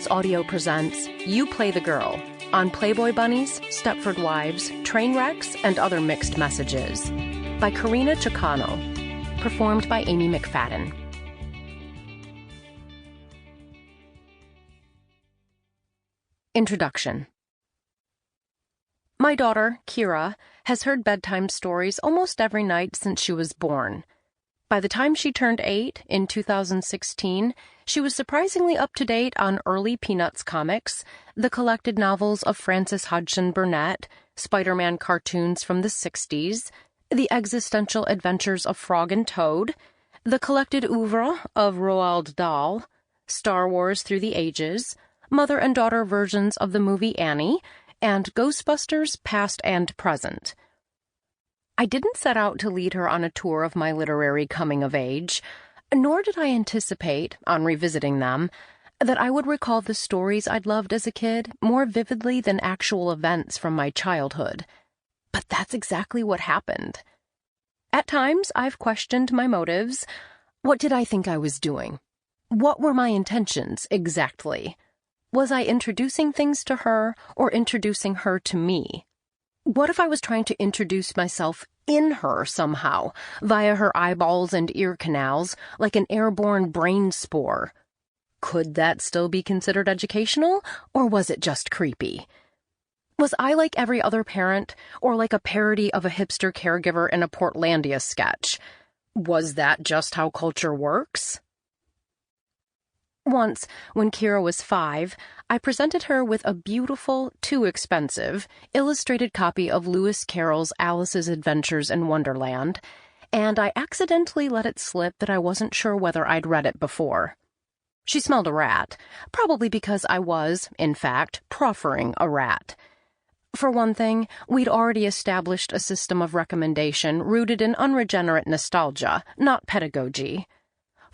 Brilliance Audio presents You Play the Girl on Playboy Bunnies, Stepford Wives, Trainwrecks, and Other Mixed Messages by Carina Chocano, performed by Amy Mcfadden. Introduction. My daughter, Kira, has heard bedtime stories almost every night since she was born. By the time she turned 8 in 2016, she was surprisingly up to date on early Peanuts comics, the collected novels of Frances Hodgson Burnett, Spider-Man cartoons from the 60s, the existential adventures of Frog and Toad, the collected oeuvre of Roald Dahl, Star Wars Through the Ages, mother and daughter versions of the movie Annie, and Ghostbusters Past and Present. I didn't set out to lead her on a tour of my literary coming-of-age, nor did I anticipate, on revisiting them, that I would recall the stories I'd loved as a kid more vividly than actual events from my childhood. But that's exactly what happened. At times, I've questioned my motives. What did I think I was doing? What were my intentions, exactly? Was I introducing things to her, or introducing her to me? What if I was trying to introduce myself in her somehow, via her eyeballs and ear canals, like an airborne brain spore? Could that still be considered educational, or was it just creepy? Was I like every other parent, or like a parody of a hipster caregiver in a Portlandia sketch? Was that just how culture works? Once, when Kira was 5, I presented her with a beautiful, too expensive, illustrated copy of Lewis Carroll's Alice's Adventures in Wonderland, and I accidentally let it slip that I wasn't sure whether I'd read it before. She smelled a rat, probably because I was, in fact, proffering a rat. For one thing, we'd already established a system of recommendation rooted in unregenerate nostalgia, not pedagogy.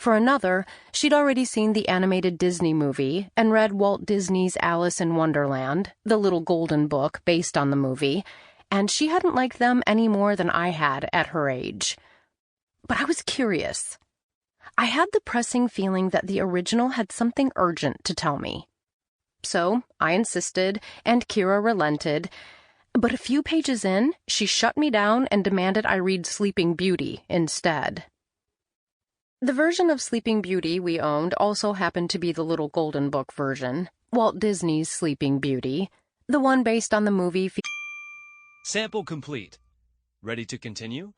For another, she'd already seen the animated Disney movie and read Walt Disney's Alice in Wonderland, the little golden book based on the movie, and she hadn't liked them any more than I had at her age. But I was curious. I had the pressing feeling that the original had something urgent to tell me. So I insisted, and Kira relented, but a few pages in, she shut me down and demanded I read Sleeping Beauty instead. The version of Sleeping Beauty we owned also happened to be the Little Golden Book version, Walt Disney's Sleeping Beauty, the one based on the movie. Sample complete. Ready to continue?